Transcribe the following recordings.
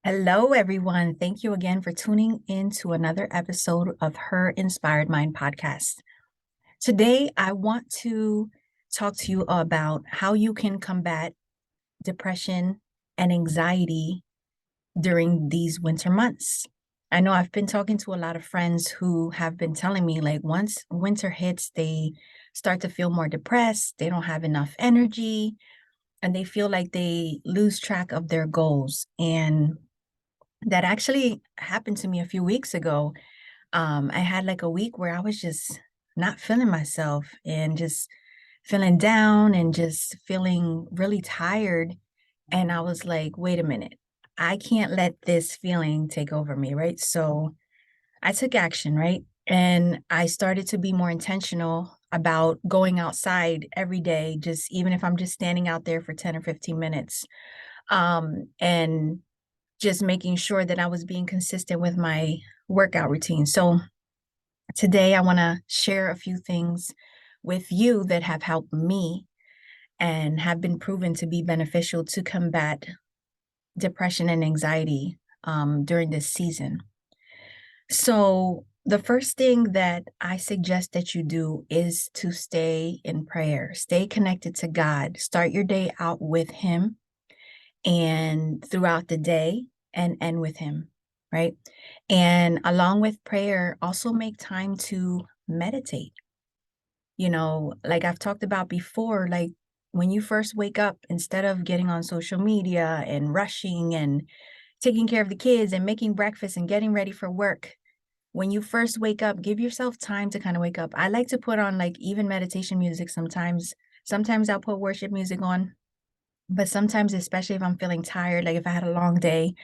Hello, everyone. Thank you again for tuning in to another episode of Her Inspired Mind podcast. Today, I want to talk to you about how you can combat depression and anxiety during these winter months. I know I've been talking to a lot of friends who have been telling me, like, once winter hits, they start to feel more depressed, they don't have enough energy, and they feel like they lose track of their goals. And that actually happened to me a few weeks ago. I had like a week where I was just not feeling myself and just feeling down and just feeling really tired. And I was like, wait a minute, I can't let this feeling take over me, right? So I took action, right? And I started to be more intentional about going outside every day, just even if I'm just standing out there for 10 or 15 minutes. And just making sure that I was being consistent with my workout routine. So today I want to share a few things with you that have helped me and have been proven to be beneficial to combat depression and anxiety during this season. So, the first thing that I suggest that you do is to stay in prayer, stay connected to God, start your day out with Him and throughout the day and end with Him, right? And along with prayer, also make time to meditate. Like I've talked about before, like when you first wake up, instead of getting on social media and rushing and taking care of the kids and making breakfast and getting ready for work, when you first wake up, give yourself time to kind of wake up. I like to put on like even meditation music sometimes. Sometimes I'll put worship music on, but sometimes, especially if I'm feeling tired, like if I had a long day,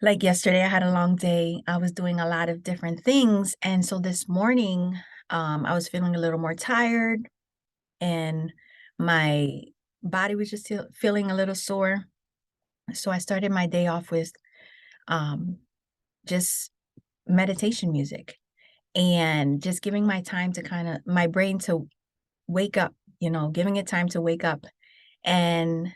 like yesterday, I had a long day. I was doing a lot of different things. And so this morning, I was feeling a little more tired and my body was just feeling a little sore. So I started my day off with um, just meditation music and just giving my time to my brain to wake up, giving it time to wake up. And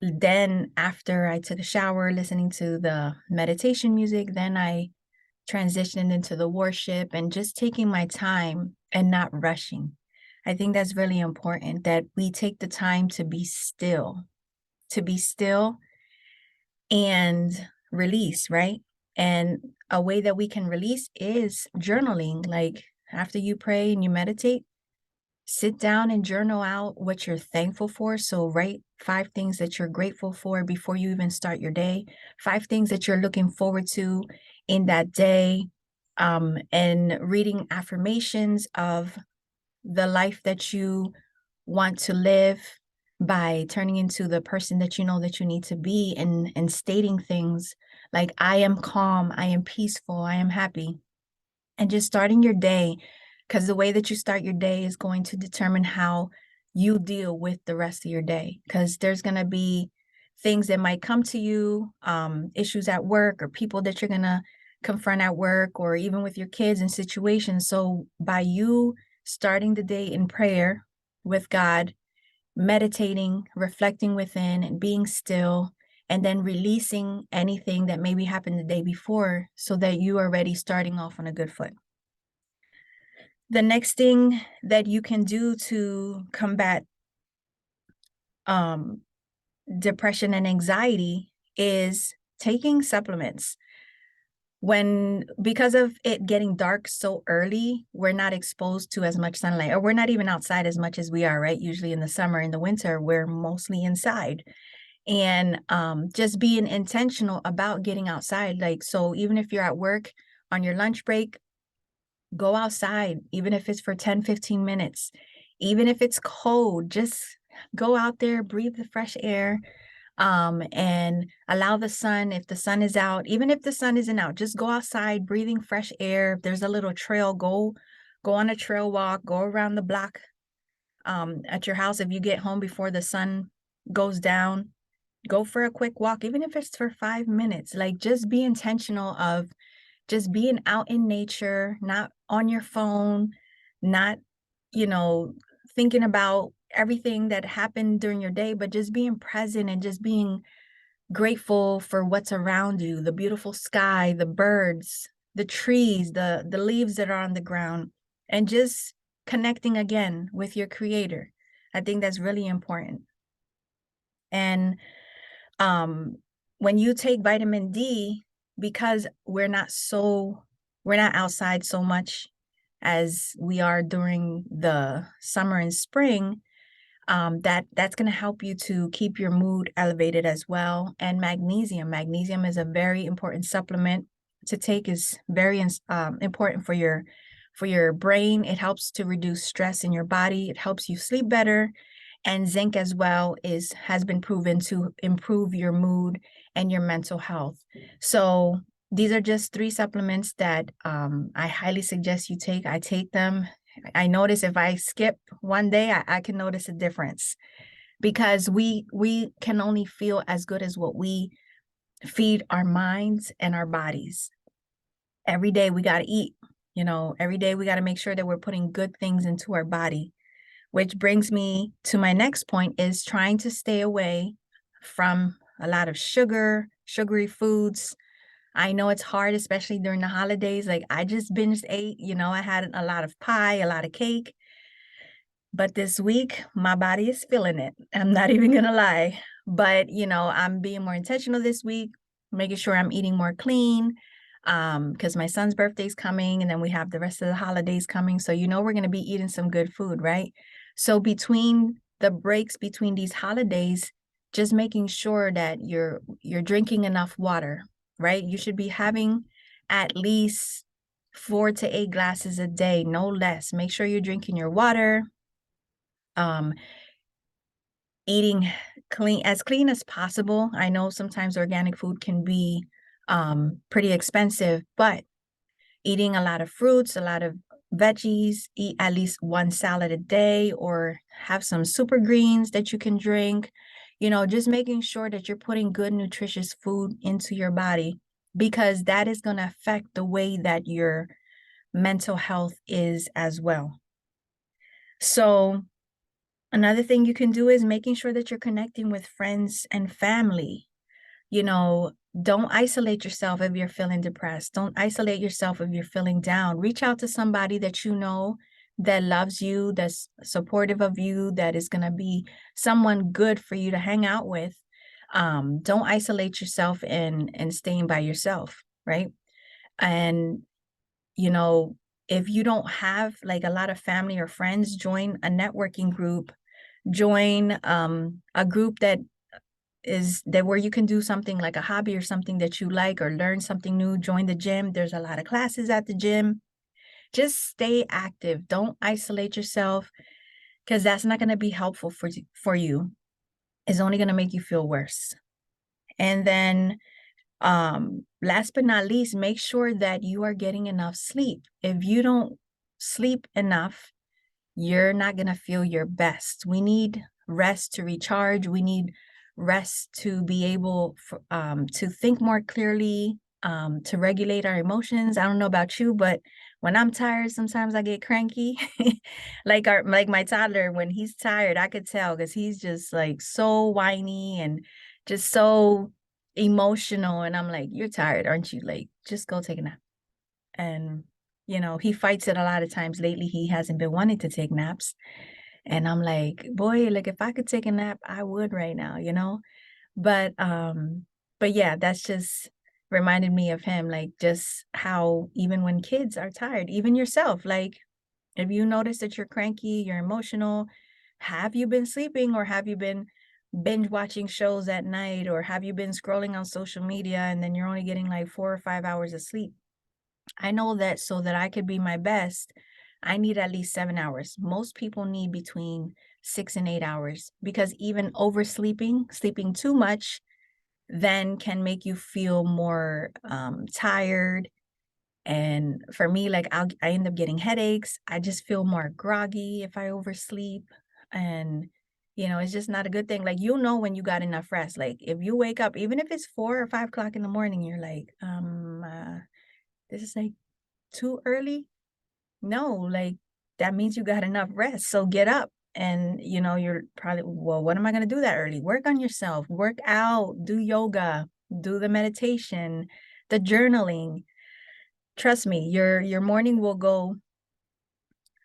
then after I took a shower, listening to the meditation music, then I transitioned into the worship and just taking my time and not rushing. I think that's really important that we take the time to be still and release, right? And a way that we can release is journaling. Like after you pray and you meditate, sit down and journal out what you're thankful for. So write 5 things that you're grateful for before you even start your day, 5 things that you're looking forward to in that day, and reading affirmations of the life that you want to live by turning into the person that you know that you need to be and stating things like I am calm, I am peaceful, I am happy, and just starting your day, because the way that you start your day is going to determine how you deal with the rest of your day. Because there's going to be things that might come to you, issues at work, or people that you're going to confront at work, or even with your kids and situations. So, by you starting the day in prayer with God, meditating, reflecting within, and being still, and then releasing anything that maybe happened the day before so that you are already starting off on a good foot. The next thing that you can do to combat um, depression and anxiety is taking supplements. Because of it getting dark so early, we're not exposed to as much sunlight, or we're not even outside as much as we are, right? Usually in the summer, in the winter, we're mostly inside. And just being intentional about getting outside. Like, so even if you're at work on your lunch break, go outside, even if it's for 10, 15 minutes. Even if it's cold, just go out there, breathe the fresh air, and allow the sun, if the sun is out, even if the sun isn't out, just go outside, breathing fresh air. If there's a little trail, go on a trail walk, go around the block at your house. If you get home before the sun goes down, go for a quick walk, even if it's for 5 minutes. Like, just be intentional of just being out in nature, not on your phone, not, you know, thinking about everything that happened during your day, but just being present and just being grateful for what's around you, the beautiful sky, the birds, the trees, the leaves that are on the ground, and just connecting again with your creator. I think that's really important. And um, when you take vitamin D, because we're not outside so much as we are during the summer and spring, that's going to help you to keep your mood elevated as well. And magnesium is a very important supplement to take, is very important for your brain. It helps to reduce stress in your body. It helps you sleep better. And zinc as well has been proven to improve your mood and your mental health. So these are just 3 supplements that I highly suggest you take. I take them. I notice if I skip one day, I can notice a difference, because we can only feel as good as what we feed our minds and our bodies. Every day we got to eat, every day we got to make sure that we're putting good things into our body. Which brings me to my next point, is trying to stay away from a lot of sugary foods. I know it's hard, especially during the holidays. Like, I just binged ate, I had a lot of pie, a lot of cake. But this week, my body is feeling it. I'm not even going to lie. But, I'm being more intentional this week, making sure I'm eating more clean, because my son's birthday is coming, and then we have the rest of the holidays coming. So, we're going to be eating some good food, right? So between the breaks between these holidays, just making sure that you're drinking enough water, right? You should be having at least 4 to 8 glasses a day, no less. Make sure you're drinking your water, eating as clean as possible. I know sometimes organic food can be pretty expensive, but eating a lot of fruits, a lot of veggies, eat at least 1 salad a day, or have some super greens that you can drink, just making sure that you're putting good, nutritious food into your body, because that is going to affect the way that your mental health is as well. So another thing you can do is making sure that you're connecting with friends and family. Don't isolate yourself if you're feeling depressed. Don't isolate yourself if you're feeling down. Reach out to somebody that you know that loves you, that's supportive of you, that is going to be someone good for you to hang out with. Don't isolate yourself and staying by yourself, right? And, if you don't have like a lot of family or friends, join a networking group, join a group that where you can do something like a hobby or something that you like, or learn something new. Join the gym. There's a lot of classes at the gym. Just stay active. Don't isolate yourself, because that's not going to be helpful for you. It's only going to make you feel worse. And then last but not least, make sure that you are getting enough sleep. If you don't sleep enough, you're not going to feel your best. We need rest to recharge. We need rest to be able to think more clearly, to regulate our emotions. I don't know about you, but when I'm tired, sometimes I get cranky. like my toddler, when he's tired, I could tell, because he's just like so whiny and just so emotional. And I'm like, you're tired, aren't you? Like, just go take a nap. And he fights it a lot of times. Lately, he hasn't been wanting to take naps. And I'm like, boy, like, if I could take a nap, I would right now, But yeah, that's just reminded me of him, like, just how even when kids are tired, even yourself, like, if you notice that you're cranky, you're emotional, have you been sleeping, or have you been binge watching shows at night, or have you been scrolling on social media and then you're only getting like 4 or 5 hours of sleep? I know that so that I could be my best, I need at least 7 hours. Most people need between 6 and 8 hours, because even oversleeping, sleeping too much, then can make you feel more tired. And for me, like, I end up getting headaches. I just feel more groggy if I oversleep. And, it's just not a good thing. Like, when you got enough rest. Like, if you wake up, even if it's 4 or 5 o'clock in the morning, you're like, this is like too early. No, like, that means you got enough rest. So get up. And, you're probably, well, what am I going to do that early? Work on yourself, work out, do yoga, do the meditation, the journaling. Trust me, your morning will go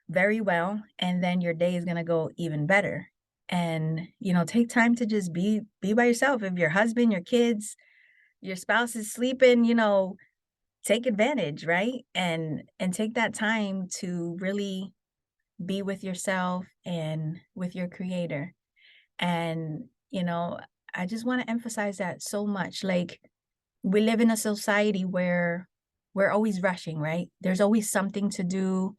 very well, and then your day is going to go even better. And, take time to just be by yourself. If your husband, your kids, your spouse is sleeping, take advantage, right? And take that time to really be with yourself and with your creator. And, I just want to emphasize that so much. Like, we live in a society where we're always rushing, right? There's always something to do.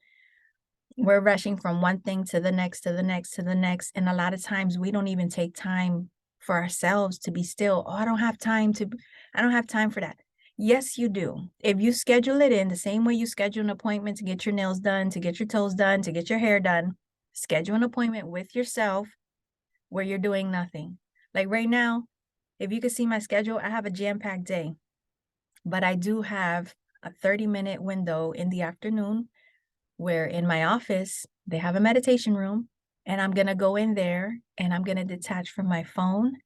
We're rushing from one thing to the next, to the next, to the next. And a lot of times we don't even take time for ourselves to be still. Oh, I don't have time for that. Yes, you do. If you schedule it in the same way you schedule an appointment to get your nails done, to get your toes done, to get your hair done, schedule an appointment with yourself where you're doing nothing. Like right now, if you could see my schedule, I have a jam-packed day, but I do have a 30-minute window in the afternoon where in my office, they have a meditation room, and I'm going to go in there and I'm going to detach from my phone,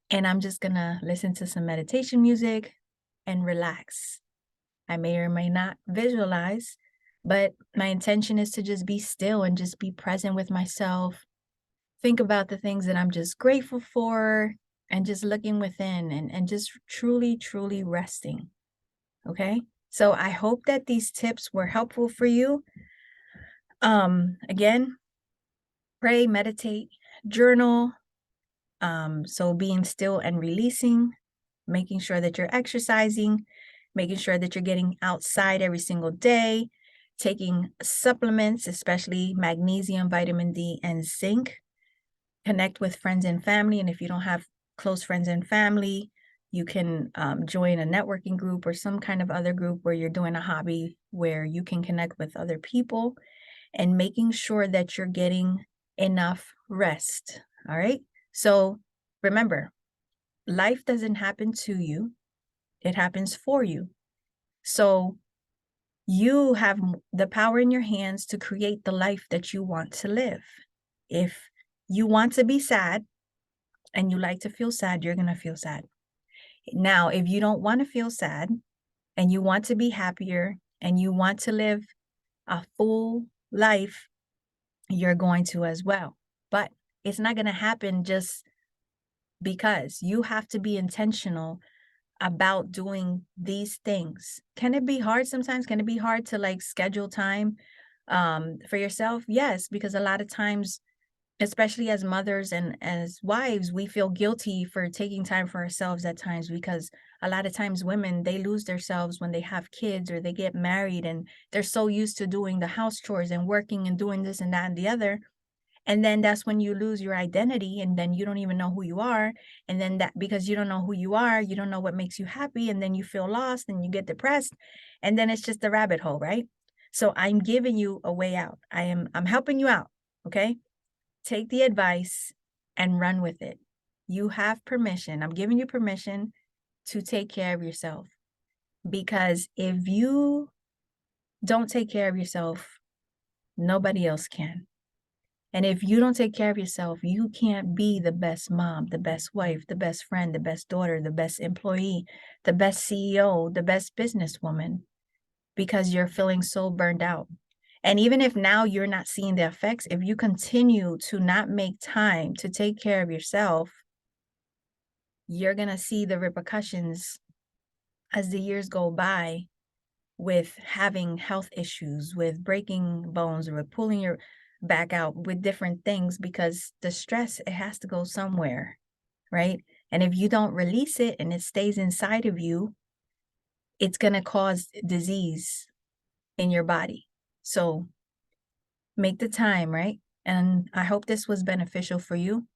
and I'm just going to listen to some meditation music and relax. I may or may not visualize, but my intention is to just be still and just be present with myself. Think about the things that I'm just grateful for, and just looking within, and just truly, truly resting. Okay. So I hope that these tips were helpful for you. Again, pray, meditate, journal. So being still and releasing, making sure that you're exercising, making sure that you're getting outside every single day, taking supplements, especially magnesium, vitamin D, and zinc. Connect with friends and family. And if you don't have close friends and family, you can join a networking group or some kind of other group where you're doing a hobby where you can connect with other people, and making sure that you're getting enough rest. All right. So remember, life doesn't happen to you, it happens for you. So you have the power in your hands to create the life that you want to live. If you want to be sad and you like to feel sad, you're going to feel sad. Now, if you don't want to feel sad and you want to be happier and you want to live a full life, you're going to as well. But it's not going to happen just because. You have to be intentional about doing these things. Can it be hard sometimes? Can it be hard to like schedule time for yourself? Yes, because a lot of times, especially as mothers and as wives, we feel guilty for taking time for ourselves at times, because a lot of times women, they lose themselves when they have kids or they get married, and they're so used to doing the house chores and working and doing this and that and the other. And then that's when you lose your identity, and then you don't even know who you are. And then that, because you don't know who you are, you don't know what makes you happy, and then you feel lost and you get depressed. And then it's just a rabbit hole, right? So I'm giving you a way out. I'm helping you out. Okay. Take the advice and run with it. You have permission. I'm giving you permission to take care of yourself, because if you don't take care of yourself, nobody else can. And if you don't take care of yourself, you can't be the best mom, the best wife, the best friend, the best daughter, the best employee, the best CEO, the best businesswoman, because you're feeling so burned out. And even if now you're not seeing the effects, if you continue to not make time to take care of yourself, you're going to see the repercussions as the years go by, with having health issues, with breaking bones, or with pulling your back out, with different things, because the stress, it has to go somewhere, right? And if you don't release it and it stays inside of you, it's going to cause disease in your body. So make the time, right? And I hope this was beneficial for you.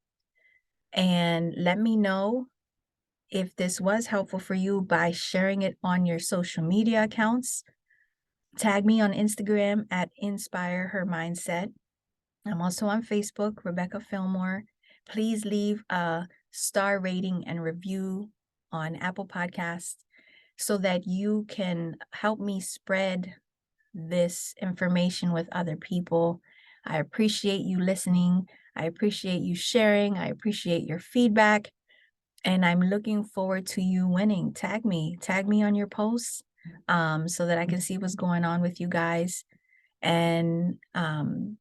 And let me know if this was helpful for you by sharing it on your social media accounts. Tag me on Instagram at inspirehermindset. I'm also on Facebook, Rebecca Fillmore. Please leave a star rating and review on Apple Podcasts so that you can help me spread this information with other people. I appreciate you listening. I appreciate you sharing. I appreciate your feedback. And I'm looking forward to you winning. Tag me on your posts so that I can see what's going on with you guys. And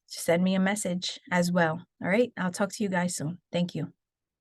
send me a message as well. All right. I'll talk to you guys soon. Thank you.